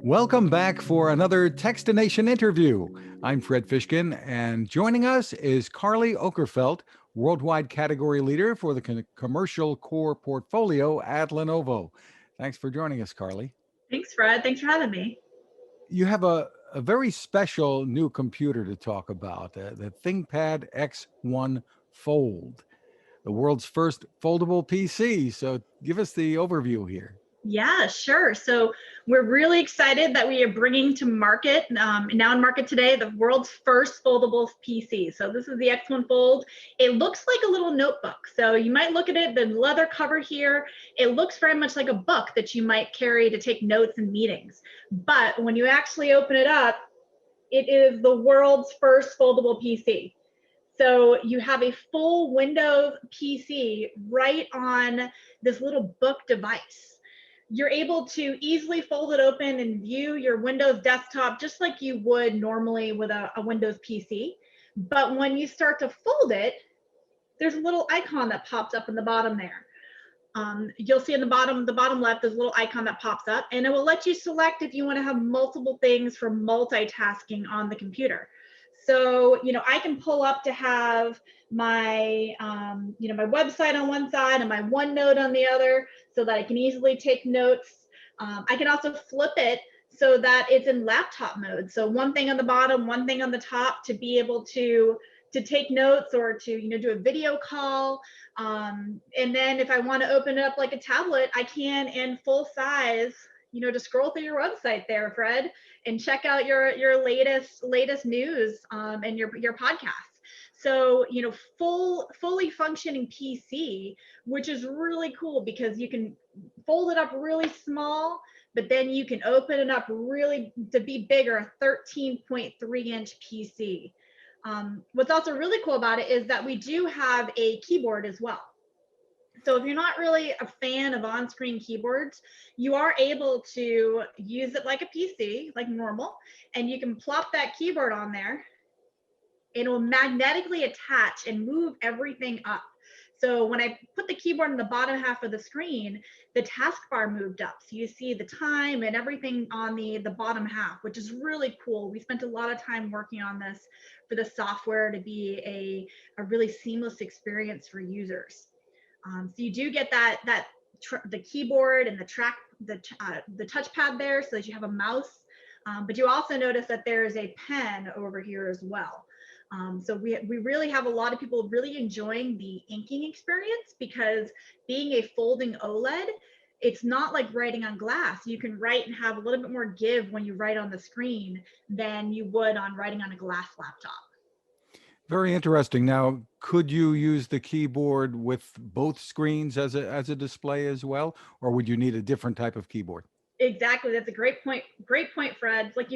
Welcome back for another Techstination interview. I'm Fred Fishkin, and joining us is Carly Okerfelt, worldwide category leader for the commercial core portfolio at Lenovo. Thanks for joining us, Carly. Thanks, Fred. Thanks for having me. You have a very special new computer to talk about, the ThinkPad X1 Fold, the world's first foldable PC. So give us the overview here. Yeah, sure. So we're really excited that we are bringing to market, now in market today, the world's first foldable PC. So this is the X1 Fold. It looks like a little notebook. So you might look at it, the leather cover here, it looks very much like a book that you might carry to take notes in meetings. But when you actually open it up, it is the world's first foldable PC. So you have a full Windows PC right on this little book device. You're able to easily fold it open and view your Windows desktop just like you would normally with a Windows PC. But when you start to fold it, there's a little icon that pops up in the bottom there. You'll see in the bottom left, there's a little icon that pops up, and it will let you select if you want to have multiple things for multitasking on the computer. So, I can pull up to have my, my website on one side and my OneNote on the other so that I can easily take notes. I can also flip it so that it's in laptop mode. So one thing on the bottom, one thing on the top to be able to take notes or to, do a video call. And then if I want to open it up like a tablet, I can in full size, to scroll through your website there, Fred, and check out your latest news and your podcasts. So, fully functioning PC, which is really cool because you can fold it up really small, but then you can open it up really to be bigger, a 13.3-inch PC. What's also really cool about it is that we do have a keyboard as well. So if you're not really a fan of on-screen keyboards, you are able to use it like a PC, like normal, and you can plop that keyboard on there. It will magnetically attach and move everything up. So when I put the keyboard in the bottom half of the screen, the taskbar moved up. So you see the time and everything on the bottom half, which is really cool. We spent a lot of time working on this for the software to be a really seamless experience for users. So you do get the keyboard and the touchpad there so that you have a mouse, but you also notice that there's a pen over here as well. So we really have a lot of people really enjoying the inking experience because being a folding OLED, it's not like writing on glass. You can write and have a little bit more give when you write on the screen than you would on writing on a glass laptop. Very interesting. Now, could you use the keyboard with both screens as a display as well, or would you need a different type of keyboard? Exactly. That's a great point. Great point, Fred. It's like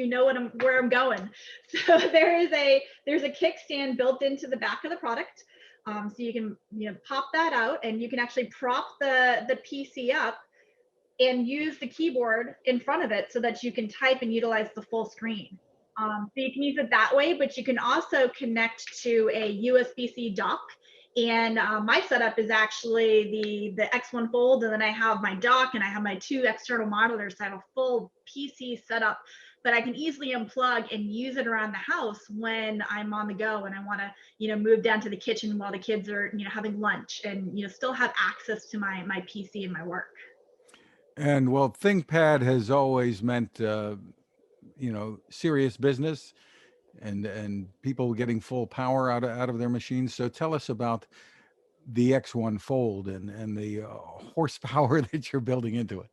where I'm going. So there's a kickstand built into the back of the product. So you can pop that out and you can actually prop the PC up and use the keyboard in front of it so that you can type and utilize the full screen. So you can use it that way, but you can also connect to a USB-C dock. And my setup is actually the X1 Fold, and then I have my dock and I have my two external monitors. So I have a full PC setup that I can easily unplug and use it around the house when I'm on the go and I want to, move down to the kitchen while the kids are, having lunch and, still have access to my PC and my work. And well, ThinkPad has always meant, serious business and people getting full power out of their machines. So tell us about the X1 Fold and the horsepower that you're building into it.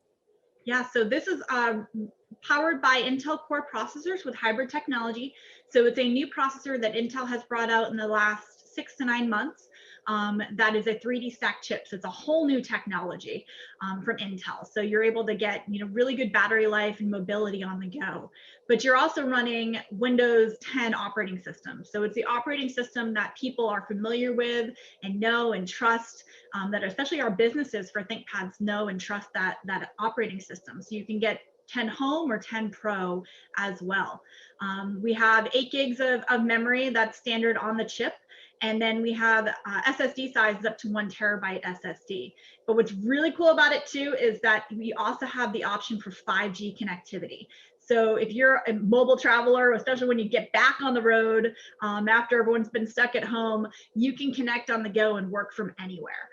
Yeah, so this is powered by Intel Core processors with hybrid technology. So it's a new processor that Intel has brought out in the last 6 to 9 months. That is a 3D stack chip. So it's a whole new technology from Intel. So you're able to get really good battery life and mobility on the go. But you're also running Windows 10 operating system. So it's the operating system that people are familiar with and know and trust, that especially our businesses for ThinkPads know and trust that operating system. So you can get 10 Home or 10 Pro as well. We have 8 gigs of memory that's standard on the chip. And then we have SSD sizes up to 1 terabyte SSD. But what's really cool about it too is that we also have the option for 5G connectivity. So if you're a mobile traveler, especially when you get back on the road after everyone's been stuck at home, you can connect on the go and work from anywhere.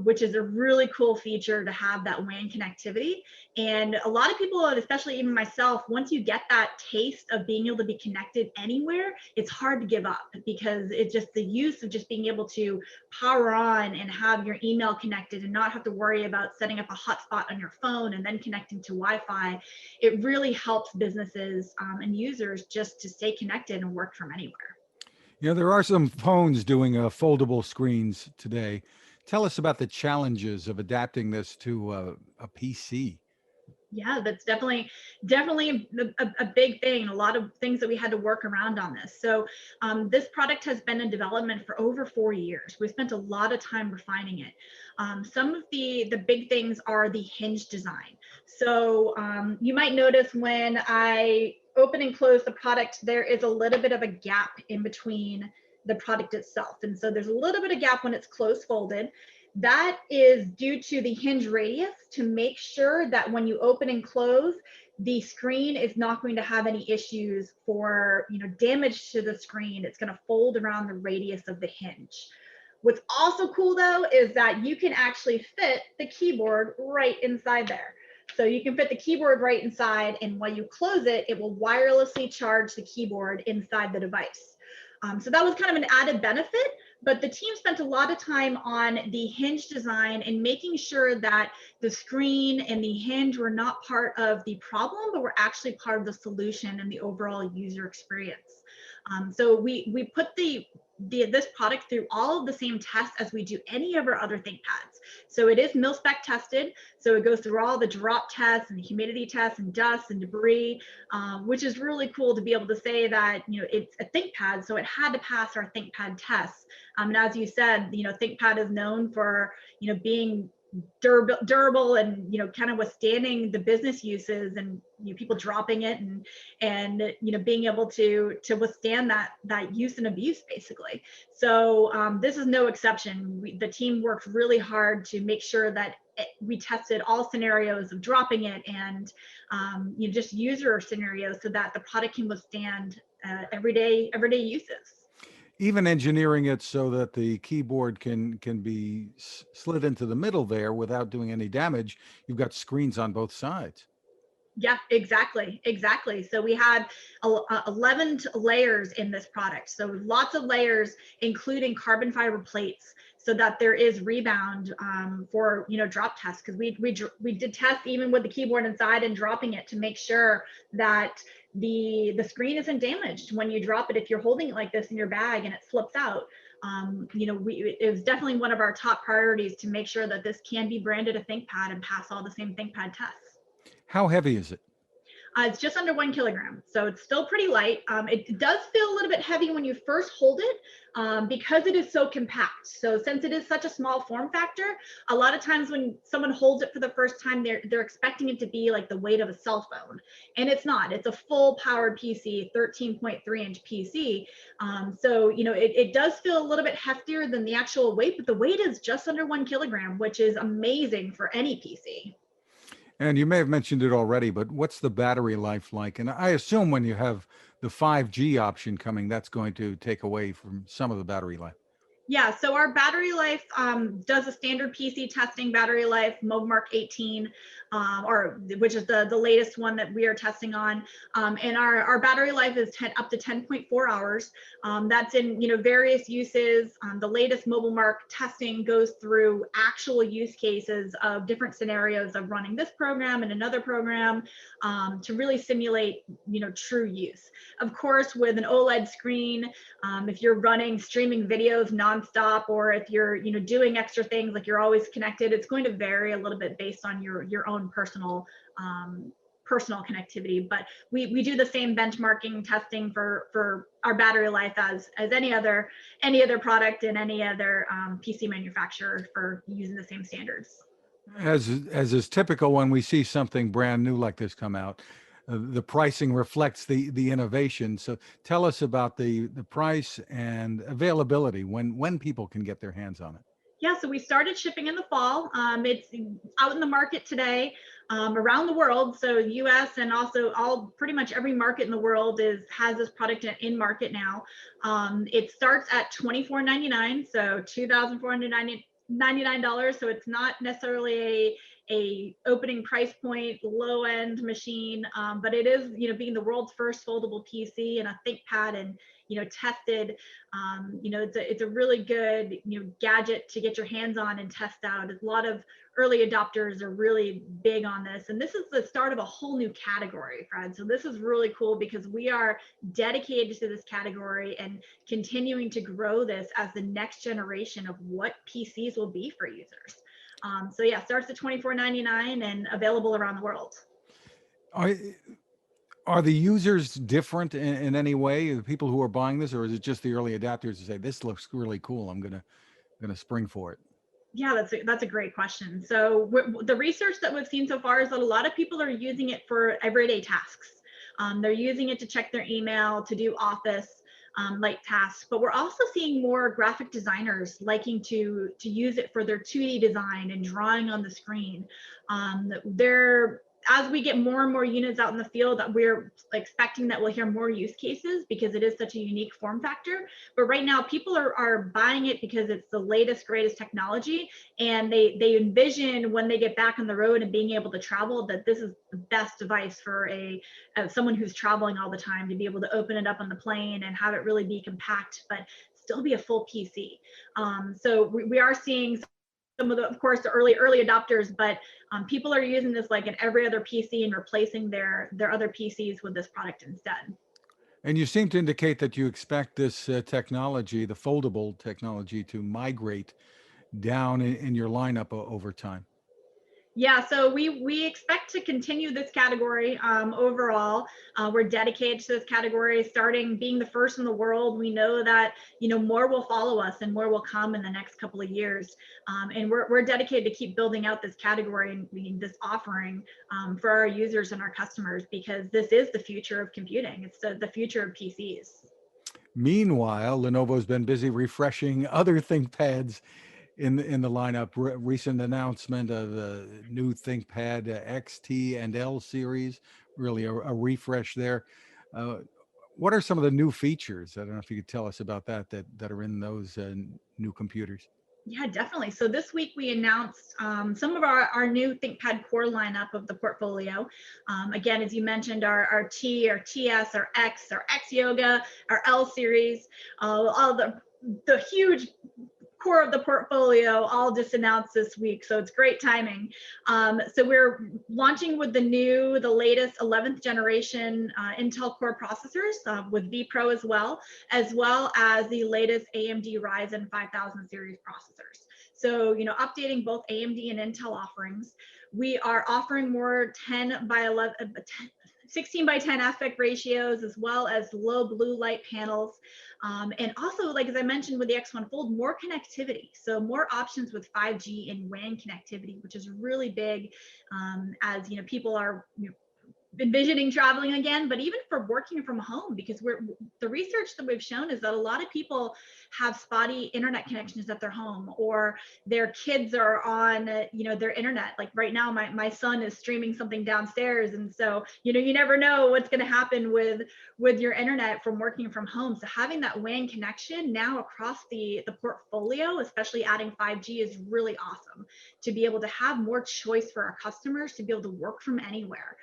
Which is a really cool feature to have that WAN connectivity. And a lot of people, especially even myself, once you get that taste of being able to be connected anywhere, it's hard to give up, because it's just the use of just being able to power on and have your email connected and not have to worry about setting up a hotspot on your phone and then connecting to Wi-Fi. It really helps businesses and users just to stay connected and work from anywhere. There are some phones doing foldable screens today. Tell us about the challenges of adapting this to a PC. Yeah, that's definitely a big thing. A lot of things that we had to work around on this. So this product has been in development for over 4 years. We spent a lot of time refining it. Some of the big things are the hinge design. So you might notice when I open and close the product, there is a little bit of a gap in between the product itself. And so there's a little bit of gap when it's closed folded. That is due to the hinge radius, to make sure that when you open and close, the screen is not going to have any issues for damage to the screen. It's going to fold around the radius of the hinge. What's also cool though is that you can actually fit the keyboard right inside there. So you can fit the keyboard right inside, and when you close it, it will wirelessly charge the keyboard inside the device. So that was kind of an added benefit, but the team spent a lot of time on the hinge design and making sure that the screen and the hinge were not part of the problem, but were actually part of the solution and the overall user experience. So we put this product through all of the same tests as we do any of our other ThinkPads. So it is mil-spec tested. So it goes through all the drop tests and the humidity tests and dust and debris, which is really cool to be able to say that, it's a ThinkPad, so it had to pass our ThinkPad tests. And as you said, ThinkPad is known for, being durable and kind of withstanding the business uses and people dropping it and being able to withstand that use and abuse basically. So this is no exception. The team worked really hard to make sure that we tested all scenarios of dropping it and just user scenarios so that the product can withstand everyday uses. Even engineering it so that the keyboard can be slid into the middle there without doing any damage. You've got screens on both sides. Yeah, exactly. So we had 11 layers in this product. So lots of layers, including carbon fiber plates, so that there is rebound for drop tests. Because we did tests even with the keyboard inside and dropping it to make sure that the screen isn't damaged when you drop it. If you're holding it like this in your bag and it slips out, it was definitely one of our top priorities to make sure that this can be branded a ThinkPad and pass all the same ThinkPad tests. How heavy is it? It's just under 1 kilogram, so it's still pretty light. It does feel a little bit heavy when you first hold it because it is so compact. So since it is such a small form factor, a lot of times when someone holds it for the first time, they're expecting it to be like the weight of a cell phone, and it's not. It's a full powered PC, 13.3-inch PC. So it does feel a little bit heftier than the actual weight, but the weight is just under 1 kilogram, which is amazing for any PC. And you may have mentioned it already, but what's the battery life like? And I assume when you have the 5G option coming, that's going to take away from some of the battery life. Yeah, so our battery life does a standard PC testing battery life, MobileMark 18, which is the latest one that we are testing on. And our battery life is up to 10.4 hours. That's in various uses. The latest MobileMark testing goes through actual use cases of different scenarios of running this program and another program to really simulate true use. Of course, with an OLED screen, if you're running streaming videos nonstop, or if you're doing extra things like you're always connected, it's going to vary a little bit based on your own personal connectivity. But we do the same benchmarking testing for our battery life as any other product and any other PC manufacturer for using the same standards. As is typical when we see something brand new like this come out, the pricing reflects the innovation. So tell us about the price and availability when people can get their hands on it. Yeah, so we started shipping in the fall. It's out in the market today. around the world. So US and also pretty much every market in the world has this product in market now. It starts at $24.99, so $2,499. So it's not necessarily a opening price point, low end machine, but it is, being the world's first foldable PC and a ThinkPad and, tested. It's a really good, gadget to get your hands on and test out. A lot of early adopters are really big on this, and this is the start of a whole new category, Fred. So this is really cool because we are dedicated to this category and continuing to grow this as the next generation of what PCs will be for users. So yeah, starts at $24.99 and available around the world. Are the users different in any way? The people who are buying this, or is it just the early adopters who say this looks really cool, I'm gonna spring for it? Yeah, that's a great question. So the research that we've seen so far is that a lot of people are using it for everyday tasks. They're using it to check their email, to do office like tasks, but we're also seeing more graphic designers liking to use it for their 2D design and drawing on the screen. As we get more and more units out in the field, that we're expecting that we'll hear more use cases because it is such a unique form factor. But right now, people are buying it because it's the latest, greatest technology, and they envision when they get back on the road and being able to travel that this is the best device for someone who's traveling all the time, to be able to open it up on the plane and have it really be compact, but still be a full PC. So we are seeing some of the, of course, the early adopters, but people are using this like in every other PC and replacing their other PCs with this product instead. And you seem to indicate that you expect this technology, the foldable technology, to migrate down in your lineup over time. Yeah, so we expect to continue this category overall. We're dedicated to this category, starting being the first in the world. We know that more will follow us and more will come in the next couple of years, and we're dedicated to keep building out this category and this offering for our users and our customers, because this is the future of computing. It's the future of PCs. Meanwhile, Lenovo's been busy refreshing other ThinkPads in the lineup. Recent announcement of the new ThinkPad XT and L series, really a refresh there. What are some of the new features? I don't know if you could tell us about that are in those new computers. Yeah, definitely. So this week we announced some of our new ThinkPad Core lineup of the portfolio. Again, as you mentioned, our T, our TS, our X Yoga, our L series, all the huge core of the portfolio all just announced this week, so it's great timing. So we're launching with the latest 11th generation Intel Core processors with vPro as well as the latest AMD Ryzen 5000 series processors. So updating both AMD and Intel offerings. We are offering more 16:10 aspect ratios, as well as low blue light panels. And also, like as I mentioned with the X1 Fold, more connectivity. So more options with 5G and WAN connectivity, which is really big as people are envisioning traveling again, but even for working from home, because the research that we've shown is that a lot of people have spotty internet connections at their home, or their kids are on their internet. Like right now, my son is streaming something downstairs, and so you never know what's going to happen with your internet from working from home. So having that WAN connection now across the portfolio, especially adding 5G, is really awesome to be able to have more choice for our customers to be able to work from anywhere.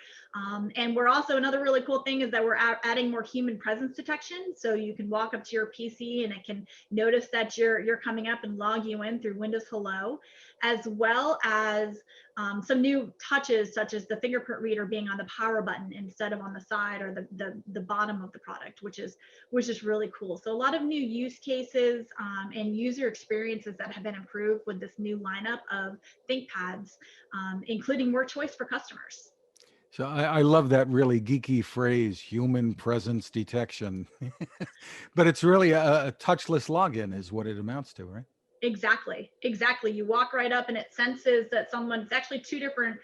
And we're also, another really cool thing is that we're adding more human presence detection. So you can walk up to your PC and it can notice that you're coming up and log you in through Windows Hello, as well as some new touches, such as the fingerprint reader being on the power button instead of on the side or the bottom of the product, which is really cool. So a lot of new use cases and user experiences that have been improved with this new lineup of ThinkPads, including more choice for customers. So I love that really geeky phrase, human presence detection. But it's really a touchless login is what it amounts to, right? Exactly. You walk right up and it senses that it's actually two different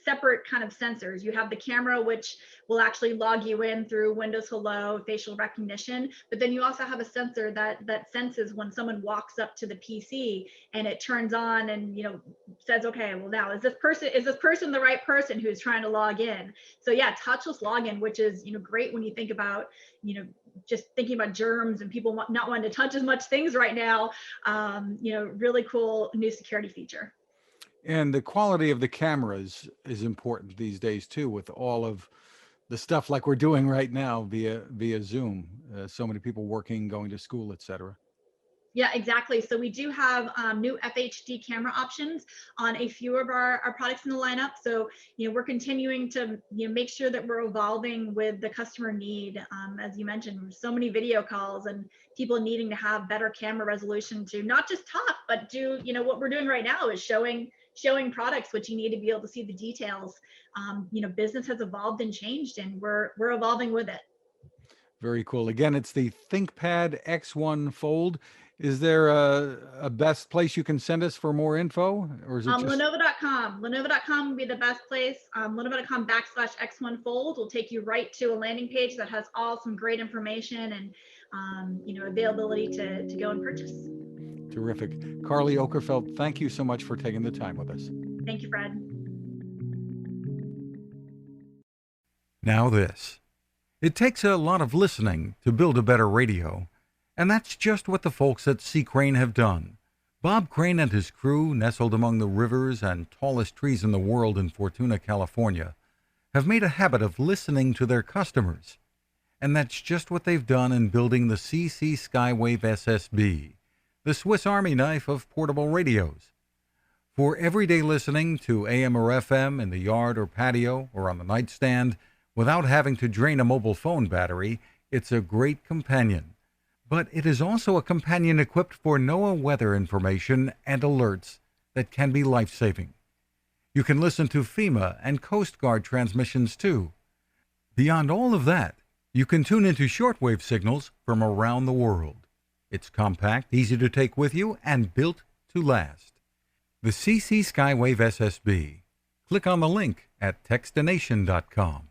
separate kind of sensors. You have the camera, which will actually log you in through Windows Hello, facial recognition, but then you also have a sensor that senses when someone walks up to the PC, and it turns on and says, okay, well, now is this person the right person who's trying to log in? So yeah, touchless login, which is great when you think about just thinking about germs and people not wanting to touch as much things right now. Really cool new security feature. And the quality of the cameras is important these days too, with all of the stuff like we're doing right now via Zoom. So many people working, going to school, etc. Yeah, exactly. So we do have new FHD camera options on a few of our products in the lineup. So, we're continuing to make sure that we're evolving with the customer need. As you mentioned, so many video calls and people needing to have better camera resolution to not just talk, but do, what we're doing right now is showing products, which you need to be able to see the details. Business has evolved and changed, and we're evolving with it. Very cool. Again, it's the ThinkPad X1 Fold. Is there a best place you can send us for more info, or is it just Lenovo.com? Lenovo.com would be the best place. Lenovo.com/X1 Fold will take you right to a landing page that has some great information and availability to go and purchase. terrific? Carly Okerfelt, thank you so much for taking the time with us. Thank you, Fred. Now this. It takes a lot of listening to build a better radio, and that's just what the folks at C. Crane have done. Bob Crane and his crew, nestled among the rivers and tallest trees in the world in Fortuna, California, have made a habit of listening to their customers. And that's just what they've done in building the CC Skywave SSB, the Swiss Army knife of portable radios. For everyday listening to AM or FM in the yard or patio or on the nightstand, without having to drain a mobile phone battery, it's a great companion. But it is also a companion equipped for NOAA weather information and alerts that can be life-saving. You can listen to FEMA and Coast Guard transmissions too. Beyond all of that, you can tune into shortwave signals from around the world. It's compact, easy to take with you, and built to last. The CC Skywave SSB. Click on the link at Techstination.com.